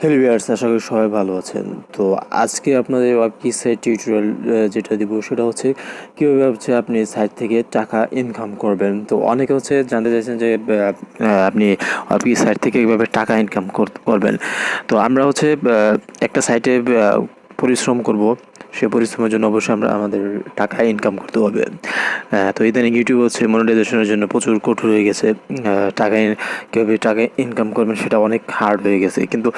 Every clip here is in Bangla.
হ্যালো ভিউয়ার্স, আশা করি সবাই ভালো আছেন। তো আজকে আপনাদের ওয়েবকিজ সাইট টিউটোরিয়াল যেটা দিব সেটা হচ্ছে কীভাবে আপনি সাইট থেকে টাকা ইনকাম করবেন। তো অনেকে জানতে চাইছেন যে আপনি ওয়েবকিজ সাইট থেকে কীভাবে টাকা ইনকাম করবেন। তো আমরা একটা সাইটে পরিশ্রম করব, সে পরিশ্রমের জন্য অবশ্যই আমাদের টাকা ইনকাম করতে হবে। তো ইদানিং ইউটিউব মনিটাইজেশনের জন্য প্রচুর কঠোর হয়ে গেছে। কীভাবে টাকা ইনকাম করবেন সেটা অনেক হার্ড হয়ে গেছে, কিন্তু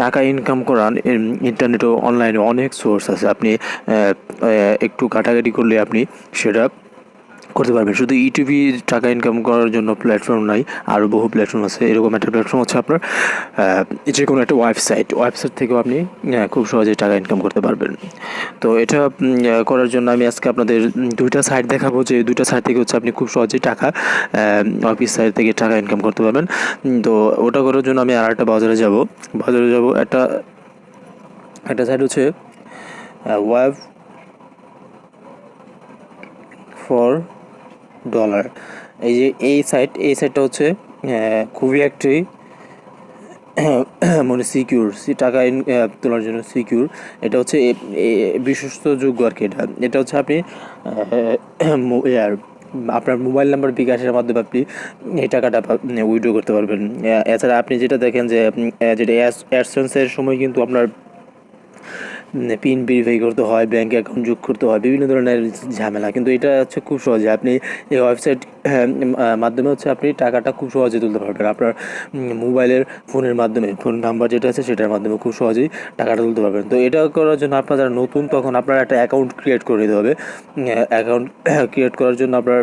টাকা ইনকাম করার ইন্টারনেটও অনলাইনে অনেক সোর্স আছে। আপনি একটু ঘাটাঘাটি করলে আপনি সেটা করতে পারবেন। শুধু ইউটিউবে টাকা ইনকাম করার জন্য প্ল্যাটফর্ম নাই, আরও বহু প্ল্যাটফর্ম আছে। এরকম একটা প্ল্যাটফর্ম আপনার যে কোনো একটা ওয়েবসাইট থেকেও আপনি খুব সহজেই টাকা ইনকাম করতে পারবেন। তো এটা করার জন্য আমি আজকে আপনাদের দুইটা সাইট দেখাবো, যে দুইটা সাইট থেকে আপনি খুব সহজেই টাকা ওয়েবকিজ সাইট থেকে টাকা ইনকাম করতে পারবেন। তো ওটা করার জন্য আমি আর একটা বাজারে যাব। একটা সাইট ওয়েব ফর ডলার। এই সাইটটা খুবই একটি সিকিউর, টাকা তোলার জন্য সিকিউর। এটা বিশ্বস্তযোগ্য আর কি। এটা আপনি আপনার মোবাইল নাম্বার বিকাশের মাধ্যমে আপনি এই টাকাটা উইথড্র করতে পারবেন। এছাড়া আপনি যেটা দেখেন যে যেটা অ্যাডসেন্সের সময় কিন্তু আপনার পিন ভেরিফাই করতে হয়, ব্যাঙ্ক অ্যাকাউন্ট যোগ করতে হয়, বিভিন্ন ধরনের ঝামেলা। কিন্তু এটা খুব সহজে আপনি এই ওয়েবসাইট মাধ্যমে আপনি টাকাটা খুব সহজে তুলতে পারবেন। আপনার মোবাইলের ফোনের মাধ্যমে, ফোন নাম্বার যেটা আছে সেটার মাধ্যমে খুব সহজেই টাকাটা তুলতে পারবেন। তো এটা করার জন্য আপনার যারা নতুন, তখন আপনার একটা অ্যাকাউন্ট ক্রিয়েট করে দিতে হবে। অ্যাকাউন্ট ক্রিয়েট করার জন্য আপনার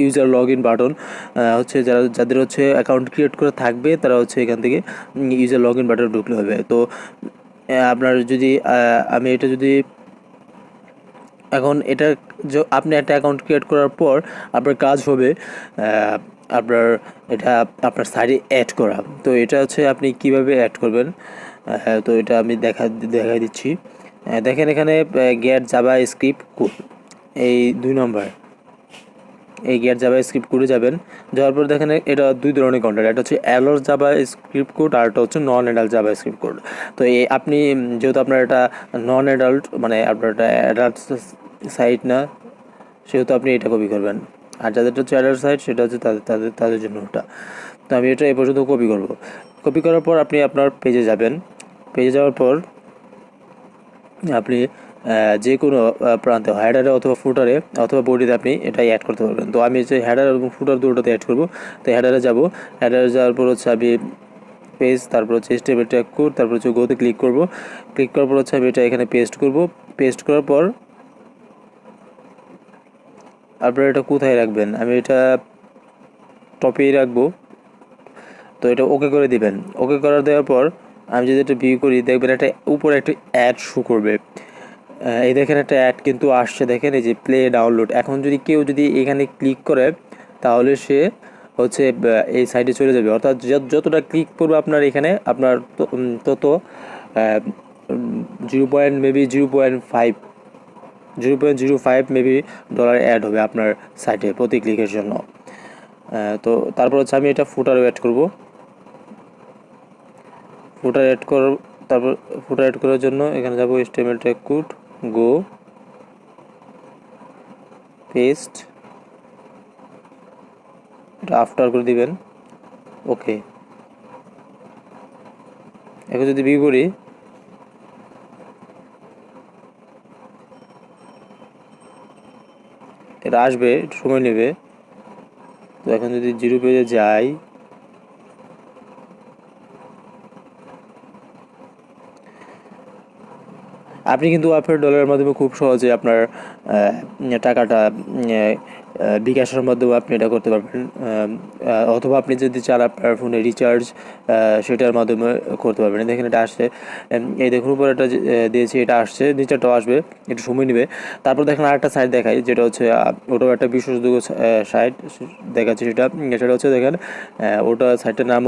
ইউজার লগ ইন বাটন যাদের অ্যাকাউন্ট ক্রিয়েট করে থাকবে, তারা এখান থেকে ইউজার লগ ইন বাটন ঢুকলে হবে। তো আপনার যদি আমি এটা যদি এখন এটা আপনি একটা অ্যাকাউন্ট ক্রিয়েট করার পর আপনার কাজ হবে আপনার সাইটে অ্যাড করা। তো এটা আপনি কিভাবে অ্যাড করবেন, তো এটা আমি দেখাই দিচ্ছি। দেখেন এখানে গেট জাভা স্ক্রিপ্ট কোড, এই 2 নম্বর, এই গেট জাভা স্ক্রিপ্ট কোডে যাবেন। যাওয়ার পর দেখেন এটা দুই ধরনের কন্টেন্ট, একটা অ্যাডাল্ট জাভা স্ক্রিপ্ট কোড, আর একটা নন অ্যাডাল্ট জাভা স্ক্রিপ্ট কোড। তো আপনি যেহেতু আপনার এটা নন অ্যাডাল্ট, মানে আপনার এটা অ্যাডাল্ট সাইট না, সেহেতু আপনি এটা কপি করবেন। আর যাদেরটা অ্যাডাল্ট সাইট সেটা তাদের জন্য ওটা। তো আমি এটা এই পর্যন্ত কপি করব। কপি করার পর আপনি আপনার পেজে যাবেন। পেজে যাওয়ার পর আপনি যে কোনো প্রান্তে, হেডারে অথবা ফুটারে অথবা বডিতে আপনি এটাই অ্যাড করতে পারবেন। তো আমি হেডার এবং ফুটার দুটোতে অ্যাড করব। তো হেডারে যাব। হেডারে যাওয়ার পর আমি পেজ, তারপর স্টেপের ট্যাগ কোড, তারপর গোতে ক্লিক করব। ক্লিক করার পর আমি এটা এখানে পেস্ট করব। পেস্ট করার পর আপনারা এটা কোথায় রাখবেন, আমি এটা টপেই রাখবো। তো এটা ওকে করে দিবেন। ওকে দেওয়ার পর আমি যদি এটা ভিউ করি, দেখবেন একটা উপরে একটা অ্যাড শো করবে। এই দেখেন একটা অ্যাড কিন্তু আসছে, দেখেন এই যে প্লে ডাউনলোড। এখন কেউ যদি এখানে ক্লিক করে, তাহলে সে এই সাইটে চলে যাবে। অর্থাৎ যতটা ক্লিক করবে আপনার এখানে, আপনার তত 0.05 মেবি ডলার অ্যাড হবে আপনার সাইটে প্রতি ক্লিকের জন্য। তো তারপর আমি এটা ফুটার অ্যাড করব। তারপর ফুটার অ্যাড করার জন্য এখানে যাব, HTML ট্যাগ কোড, গো, পেস্ট, এটা আফটার করে দিবেন। ওকে, এখন যদি ভিউ করি, এটা আসবে, সময় নেবে। তো এখন যদি জিরো পেজে যাই, আপনি কিন্তু আপনার ডলারের মাধ্যমে খুব সহজে আপনার টাকাটা বিকাশের মাধ্যমে আপনি এটা করতে পারবেন। অথবা আপনি যদি চান আপনার ফোনে রিচার্জ, সেটার মাধ্যমে করতে পারবেন। দেখেন এটা আসছে, এই দেখুন উপরে এটা দিয়েছি, এটা আসছে, নিচেরটাও আসবে, একটু সময় নেবে। তারপর দেখেন আরেকটা সাইট দেখাই, যেটা ওটাও একটা বিশ্বযোগ্য সাইট দেখাচ্ছে। সেটা দেখেন ওটা সাইটটার নাম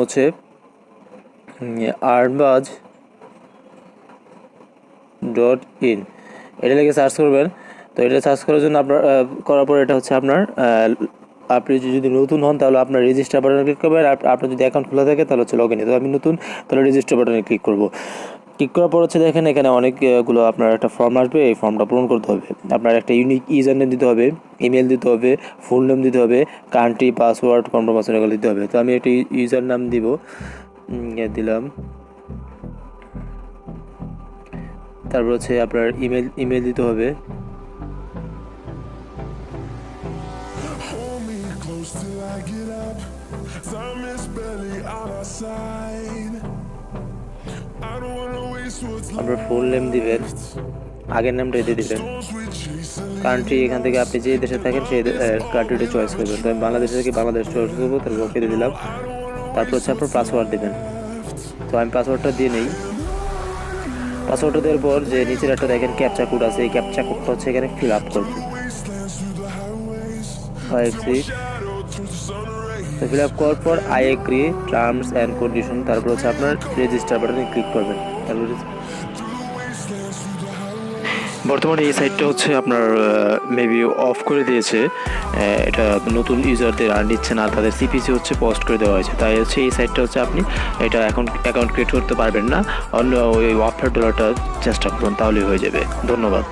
earnbuzz.in। এটা লিখে সার্চ করবেন। তো এটা সার্চ করার জন্য করার পর এটা আপনার আপনি যদি নতুন হন তাহলে আপনার রেজিস্টার বাটনে ক্লিক করবেন, আর আপনার যদি অ্যাকাউন্ট খোলা থাকে তাহলে হচ্ছে লগ ইন। তো আমি নতুন, তাহলে রেজিস্টার বাটনে ক্লিক করব। ক্লিক করার পর হচ্ছে দেখেন এখানে অনেকগুলো আপনার একটা ফর্ম আসবে, এই ফর্মটা পূরণ করতে হবে। আপনার একটা ইউনিক ইউজার নেম দিতে হবে, ইমেল দিতে হবে, ফুল নেম দিতে হবে, কান্ট্রি, পাসওয়ার্ড, কনফার্মেশন এগুলো দিতে হবে। তো আমি একটা ইউজার নাম দিব, দিলাম। তারপর হচ্ছে আপনার ইমেল দিতে হবে। আপনার ফুল নেম দিবেন, আগের নামটা দিয়ে দিবেন। কান্ট্রি এখান থেকে আপনি যে দেশে থাকেন সেই কান্ট্রিটা চয়েস করবেন। তো আমি বাংলাদেশ থেকে বাংলাদেশ চয়েস করবো, তারপর ওকে দিয়ে দিলাম। তারপর হচ্ছে আপনার পাসওয়ার্ড দেবেন। তো আমি পাসওয়ার্ডটা দিয়ে নিই। পাসওয়ার্ডটা দেওয়ার পর যে নিচের একটা দেখেন ক্যাপচা কোড আছে, এই ক্যাপচা কোডটা হচ্ছে এখানে ফিল আপ করবেন। 56 তো ফিল আপ করার পর I agree terms and condition, তারপর হচ্ছে আপনার রেজিস্টার বাটনে ক্লিক করবেন। তারপর বর্তমানে এই সাইটটা হচ্ছে আপনার মেবি অফ করে দিয়েছে, এটা নতুন ইউজারদের আর নিচ্ছে না, তাদের সিপিসি হচ্ছে পোস্ট করে দেওয়া হয়েছে। তাই হচ্ছে এই সাইটটা হচ্ছে আপনি এটা এখন অ্যাকাউন্ট ক্রিয়েট করতে পারবেন না। অন্য ওই $1 চেষ্টা করুন, তাহলেই হয়ে যাবে। ধন্যবাদ।